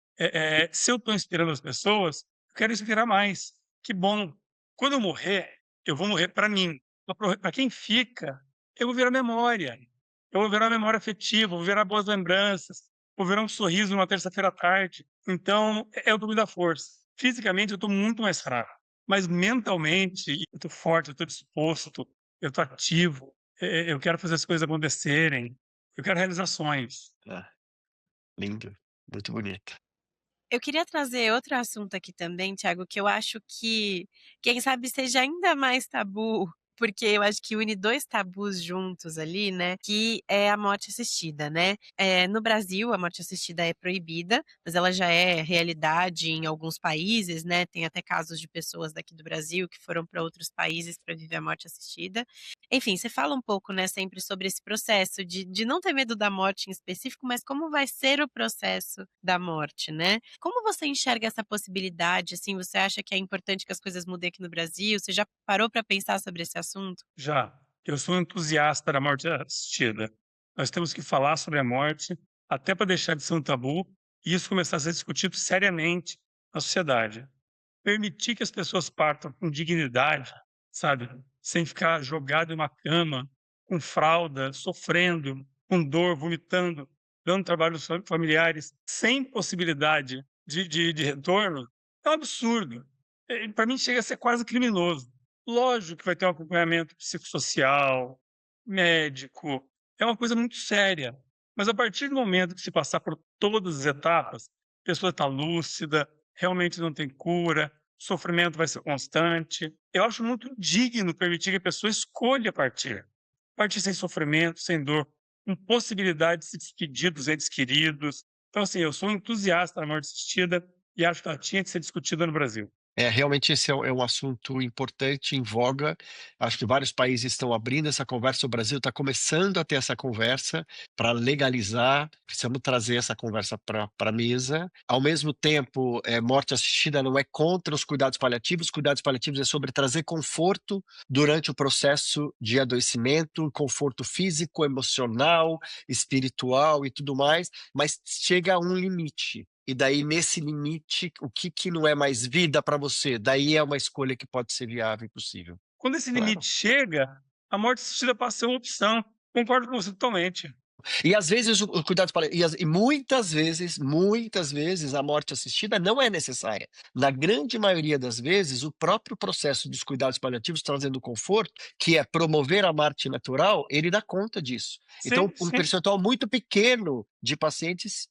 se eu estou inspirando as pessoas, eu quero inspirar mais. Que bom. Quando eu morrer, eu vou morrer para mim. Para quem fica, eu vou virar memória. Eu vou virar memória afetiva, vou virar boas lembranças, vou virar um sorriso numa terça-feira à tarde. Então, é o que me dá força. Fisicamente, eu estou muito mais fraco, mas mentalmente, eu estou forte, eu estou disposto, eu estou ativo, eu quero fazer as coisas acontecerem, eu quero realizar sonhos. Ah, lindo, muito bonito. Eu queria trazer outro assunto aqui também, Thiago, que eu acho que, quem sabe, seja ainda mais tabu, porque eu acho que une 2 tabus juntos ali, né, que é a morte assistida, né. No Brasil, a morte assistida é proibida, mas ela já é realidade em alguns países, né, tem até casos de pessoas daqui do Brasil que foram para outros países para viver a morte assistida. Enfim, você fala um pouco, né, sempre sobre esse processo de não ter medo da morte em específico, mas como vai ser o processo da morte, né. Como você enxerga essa possibilidade, assim, você acha que é importante que as coisas mudem aqui no Brasil? Você já parou para pensar sobre esse assunto? Já, eu sou um entusiasta da morte assistida. Nós temos que falar sobre a morte, até para deixar de ser um tabu, e isso começar a ser discutido seriamente na sociedade. Permitir que as pessoas partam com dignidade, sabe, sem ficar jogado em uma cama, com fralda, sofrendo, com dor, vomitando, dando trabalho aos familiares, sem possibilidade de retorno, é um absurdo. Para mim chega a ser quase criminoso. Lógico que vai ter um acompanhamento psicossocial, médico, é uma coisa muito séria, mas a partir do momento que se passar por todas as etapas, a pessoa está lúcida, realmente não tem cura, o sofrimento vai ser constante. Eu acho muito digno permitir que a pessoa escolha partir. Partir sem sofrimento, sem dor, com possibilidade de se despedir dos entes queridos. Então, assim, eu sou um entusiasta da morte assistida e acho que ela tinha que ser discutida no Brasil. Realmente esse é um assunto importante, em voga. Acho que vários países estão abrindo essa conversa, o Brasil está começando a ter essa conversa para legalizar, precisamos trazer essa conversa para a mesa. Ao mesmo tempo, morte assistida não é contra os cuidados paliativos é sobre trazer conforto durante o processo de adoecimento, conforto físico, emocional, espiritual e tudo mais, mas chega a um limite. E daí, nesse limite, o que que não é mais vida para você? Daí é uma escolha que pode ser viável e possível. Quando esse Claro. limite chega, a morte assistida passa a ser uma opção. Concordo com você totalmente. E às vezes o cuidados paliativos e muitas vezes a morte assistida não é necessária. Na grande maioria das vezes, o próprio processo dos cuidados paliativos trazendo conforto, que é promover a morte natural, ele dá conta disso. Então, Sim, um sim. percentual muito pequeno de pacientes,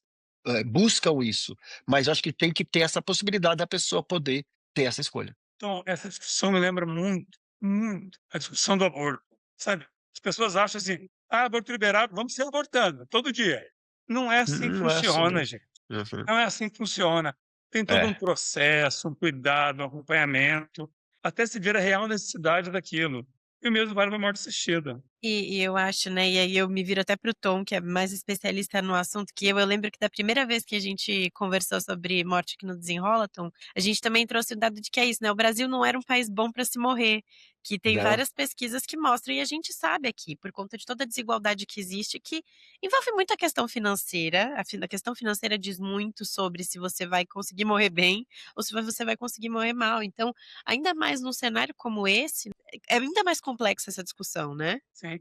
buscam isso, mas eu acho que tem que ter essa possibilidade da pessoa poder ter essa escolha. Então, essa discussão me lembra muito, muito a discussão do aborto, sabe? As pessoas acham assim: "Ah, aborto liberado, vamos ser abortando todo dia". Não é assim que Não é assim funciona, não. gente. Uhum. Não é assim que funciona. Tem todo um É. processo, um cuidado, um acompanhamento, até se ver a real necessidade daquilo. E o mesmo vale para a morte assistida. E eu acho, né, e aí eu me viro até para o Tom, que é mais especialista no assunto que eu lembro que da primeira vez que a gente conversou sobre morte aqui no Desenrola, Tom, a gente também trouxe o dado de que é isso, né, o Brasil não era um país bom para se morrer, que tem Não. várias pesquisas que mostram e a gente sabe aqui, por conta de toda a desigualdade que existe, que envolve muito a questão financeira, a questão financeira diz muito sobre se você vai conseguir morrer bem ou se você vai conseguir morrer mal, então, ainda mais num cenário como esse, é ainda mais complexa essa discussão, né? Sim.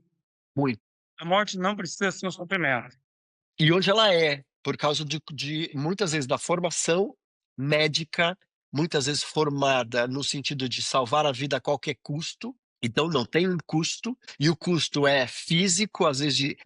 Muito. A morte não precisa ser um sofrimento. E hoje ela é, por causa de muitas vezes da formação médica, muitas vezes formada no sentido de salvar a vida a qualquer custo, então não tem um custo, e o custo é físico, às vezes de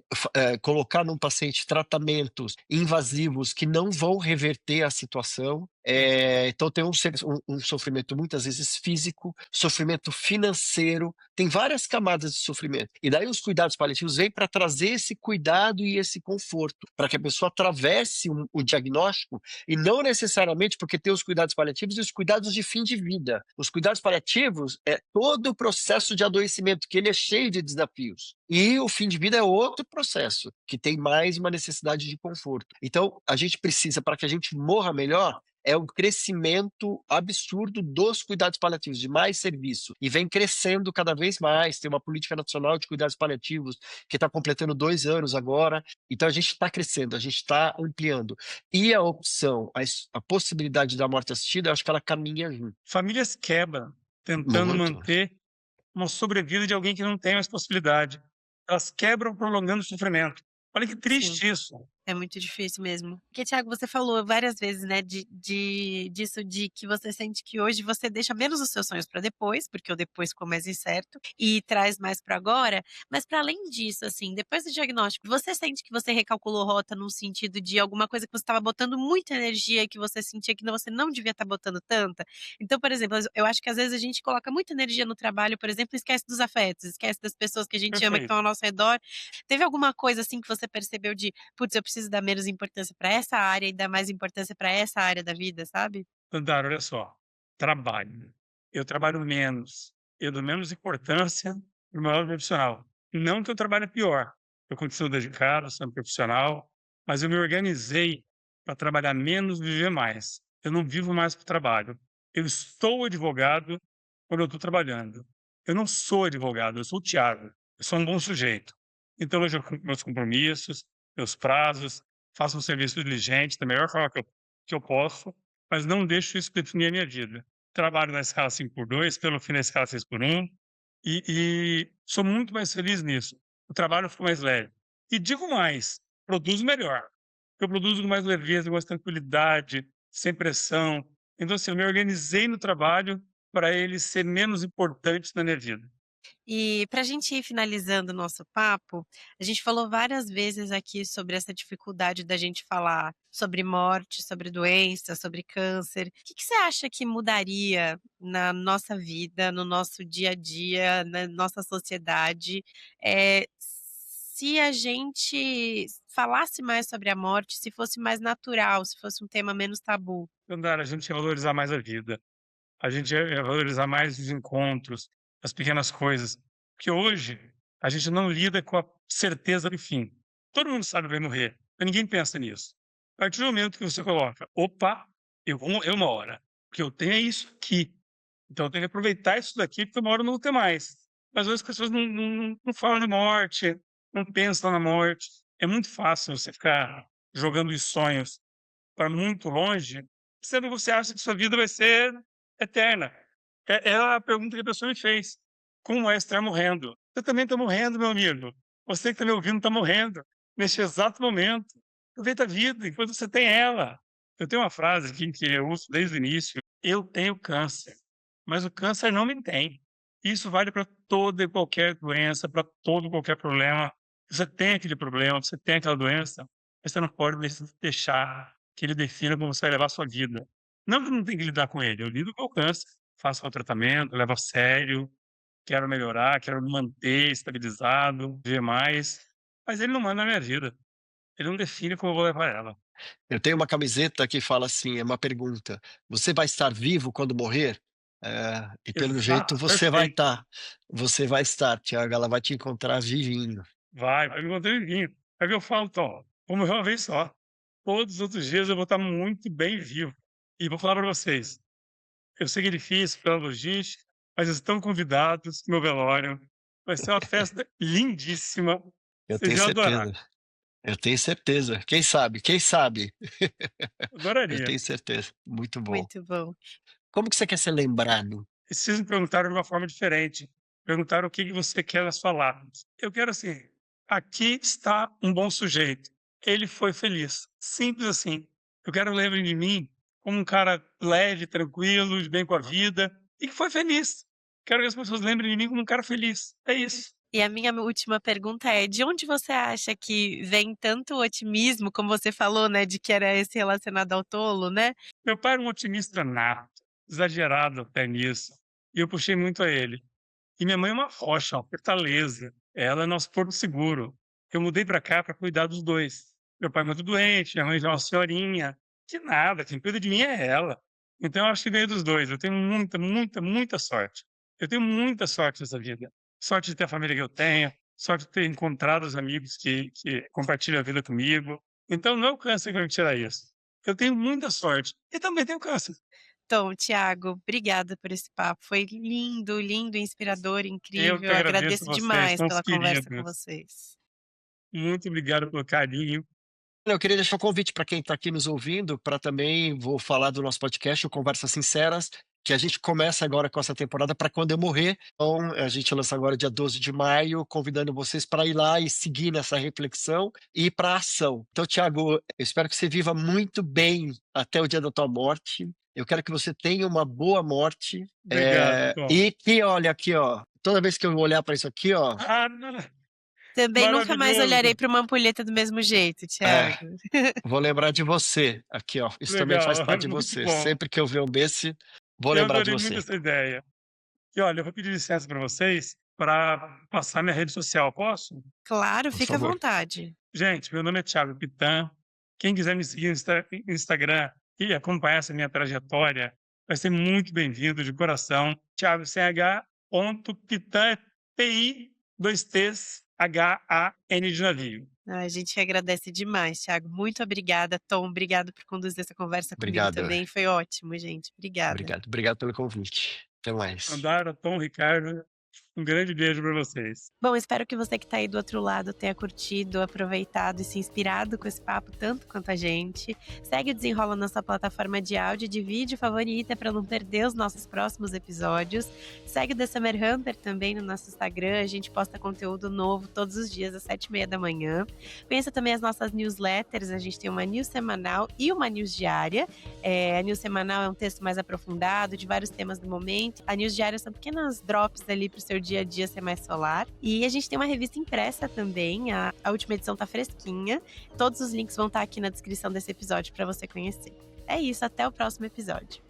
colocar num paciente tratamentos invasivos que não vão reverter a situação, então tem um sofrimento muitas vezes físico, sofrimento financeiro, tem várias camadas de sofrimento. E daí os cuidados paliativos vêm para trazer esse cuidado e esse conforto, para que a pessoa atravesse o diagnóstico, e não necessariamente porque tem os cuidados paliativos e os cuidados de fim de vida. Os cuidados paliativos é todo o processo de adoecimento, que ele é cheio de desafios. E o fim de vida é outro processo, que tem mais uma necessidade de conforto. Então, a gente precisa, para que a gente morra melhor, é um crescimento absurdo dos cuidados paliativos, de mais serviço. E vem crescendo cada vez mais. Tem uma política nacional de cuidados paliativos que está completando 2 anos agora. Então a gente está crescendo, a gente está ampliando. E a opção, a possibilidade da morte assistida, eu acho que ela caminha junto. Famílias quebram, tentando Muito. manter uma sobrevida de alguém que não tem mais possibilidade. Elas quebram prolongando o sofrimento. Olha que Sim. triste isso. É muito difícil mesmo. Porque, Thiago, você falou várias vezes, né, disso de que você sente que hoje você deixa menos os seus sonhos para depois, porque o depois ficou mais incerto, e traz mais para agora. Mas para além disso, assim, depois do diagnóstico, você sente que você recalculou rota no sentido de alguma coisa que você estava botando muita energia e que você sentia que você não devia estar botando tanta? Então, por exemplo, eu acho que às vezes a gente coloca muita energia no trabalho, por exemplo, e esquece dos afetos, esquece das pessoas que a gente ama, que estão Perfeito. ao nosso redor. Teve alguma coisa assim que você percebeu de putz, eu preciso dar menos importância pra essa área e dar mais importância pra essa área da vida, sabe? Dandara, olha só. Trabalho. Eu trabalho menos. Eu dou menos importância para o meu lado profissional. Não que eu trabalhe pior, eu continuo dedicado, sendo profissional, mas eu me organizei para trabalhar menos e viver mais. Eu não vivo mais para o trabalho. Eu estou advogado quando eu estou trabalhando. Eu não sou advogado, eu sou o Thiago. Eu sou um bom sujeito. Então, hoje eu cumpro meus compromissos, meus prazos, faço um serviço diligente da melhor forma que eu posso, mas não deixo isso definir a minha vida. Trabalho na escala 5x2, pelo fim da escala 6x1, e sou muito mais feliz nisso. O trabalho ficou mais leve. E digo mais, produzo melhor. Eu produzo com mais leveza, com mais tranquilidade, sem pressão. Então, assim, eu me organizei no trabalho para ele ser menos importante na minha vida. E para a gente ir finalizando o nosso papo, a gente falou várias vezes aqui sobre essa dificuldade da gente falar sobre morte, sobre doença, sobre câncer. O que você acha que mudaria na nossa vida, no nosso dia a dia, na nossa sociedade, se a gente falasse mais sobre a morte, se fosse mais natural, se fosse um tema menos tabu? Andar, a gente ia valorizar mais a vida. A gente ia valorizar mais os encontros, as pequenas coisas. Porque hoje a gente não lida com a certeza do fim. Todo mundo sabe que vai morrer, mas ninguém pensa nisso. A partir do momento que você coloca, opa, eu vou morrer uma hora, porque eu tenho isso aqui. Então eu tenho que aproveitar isso daqui, porque uma hora eu não vou ter mais. Mas hoje as pessoas não falam de morte, não pensam na morte. É muito fácil você ficar jogando os sonhos para muito longe, sendo que você acha que sua vida vai ser eterna. É a pergunta que a pessoa me fez: "Como é estar morrendo?". Você também está morrendo, meu amigo. Você que está me ouvindo está morrendo, neste exato momento. Aproveita a vida enquanto você tem ela. Eu tenho uma frase aqui que eu uso desde o início: "Eu tenho câncer, mas o câncer não me tem". Isso vale para toda e qualquer doença, para todo e qualquer problema. Você tem aquele problema, você tem aquela doença, mas você não pode deixar que ele defina como você vai levar a sua vida. Não que não tem que lidar com ele, eu lido com o câncer, faço o tratamento, levo a sério, quero melhorar, quero me manter estabilizado, ver mais, mas ele não manda na minha vida. Ele não define como eu vou levar ela. Eu tenho uma camiseta que fala assim, é uma pergunta: "Você vai estar vivo quando morrer?" E pelo jeito Exato, perfeito. você vai estar, Thiago, ela vai te encontrar vivinho. Vai me manter vivinho. É o que eu falo, Tom, vou morrer uma vez só. Todos os outros dias eu vou estar muito bem vivo. E vou falar para vocês, eu sei que é difícil pela logística, mas estão convidados no meu velório. Vai ser uma festa lindíssima. Eu Vocês tenho iam adorar. certeza, eu tenho certeza. Quem sabe? Eu Adoraria. tenho certeza. Muito bom. Muito bom. Como que você quer ser lembrado? E vocês me perguntaram de uma forma diferente. Perguntaram o que que você quer nas palavras. Eu quero assim: aqui está um bom sujeito. Ele foi feliz. Simples assim. Eu quero que lembrem de mim como um cara leve, tranquilo, de bem com a vida e que foi feliz. Quero que as pessoas lembrem de mim como um cara feliz. É isso. E a minha última pergunta é: de onde você acha que vem tanto otimismo, como você falou, né, de que era esse relacionado ao tolo, né? Meu pai era um otimista nato, exagerado até nisso. E eu puxei muito a ele. E minha mãe é uma rocha, uma fortaleza. Ela é nosso porto seguro. Eu mudei para cá para cuidar dos dois. Meu pai é muito doente, minha mãe já é uma senhorinha. Que nada, quem cuida de mim é ela. Então eu acho que veio dos dois. Eu tenho muita, muita, muita sorte. Eu tenho muita sorte nessa vida. Sorte de ter a família que eu tenho, sorte de ter encontrado os amigos que compartilham a vida comigo. Então não é o câncer que vai me tirar isso. Eu tenho muita sorte. E também tenho câncer. Então, Thiago, obrigada por esse papo. Foi lindo, lindo, inspirador, Eu que incrível. agradeço Agradeço vocês, demais são os pela conversa com queridos. vocês. Muito obrigado pelo carinho. Eu queria deixar um convite para quem está aqui nos ouvindo, para também vou falar do nosso podcast, o Conversas Sinceras, que a gente começa agora com essa temporada para quando eu morrer. Então, a gente lança agora dia 12 de maio, convidando vocês para ir lá e seguir nessa reflexão e ir para a ação. Então, Thiago, eu espero que você viva muito bem até o dia da tua morte. Eu quero que você tenha uma boa morte. Obrigado, Tom. E que, olha, aqui, ó, toda vez que eu olhar para isso aqui, ó, Ah, Também nunca mais olharei maravilhoso. para uma ampulheta do mesmo jeito, é, Thiago. vou lembrar de você aqui, ó. Isso também faz Legal, parte de muito você. bom. Sempre que eu ver um desse, vou Eu lembrar de adorei muito você. essa ideia. E olha, eu vou pedir licença para vocês para passar minha rede social, posso? Claro, Por fica à favor. vontade. Gente, meu nome é Thiago Pitan. Quem quiser me seguir no Instagram e acompanhar essa minha trajetória, vai ser muito bem-vindo de coração. Thiago, CH, ponto, Pitan PI, 2 T's, HAN de navio. A gente agradece demais, Thiago. Muito obrigada, Tom. Obrigado por conduzir essa conversa comigo Obrigado, também. Foi ótimo, gente. Obrigada. obrigado pelo convite. Até mais. Andara, Tom, Ricardo, um grande beijo para vocês. Bom, espero que você que está aí do outro lado tenha curtido, aproveitado e se inspirado com esse papo tanto quanto a gente. Segue o Desenrola na sua plataforma de áudio e de vídeo favorita para não perder os nossos próximos episódios. Segue o The Summer Hunter também no nosso Instagram. A gente posta conteúdo novo todos os dias às 7h30 da manhã. Pensa também as nossas newsletters. A gente tem uma news semanal e uma news diária. A news semanal é um texto mais aprofundado de vários temas do momento. A news diária são pequenas drops ali para o seu dia a dia ser mais solar. E a gente tem uma revista impressa também, a última edição tá fresquinha. Todos os links vão estar aqui na descrição desse episódio para você conhecer. É isso, até o próximo episódio.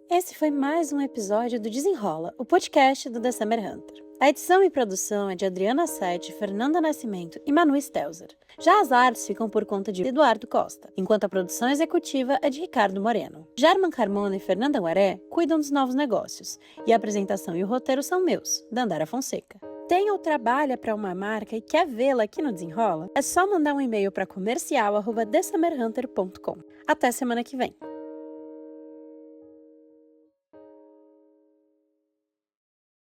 Esse foi mais um episódio do Desenrola, o podcast do The Summer Hunter. A edição e produção é de Adriana Sete, Fernanda Nascimento e Manu Stelzer. Já as artes ficam por conta de Eduardo Costa, enquanto a produção executiva é de Ricardo Moreno. German Carmona e Fernanda Guaré cuidam dos novos negócios, e a apresentação e o roteiro são meus, da Andara Fonseca. Tem ou trabalha para uma marca e quer vê-la aqui no Desenrola? É só mandar um e-mail para comercial@thesummerhunter.com. Até semana que vem!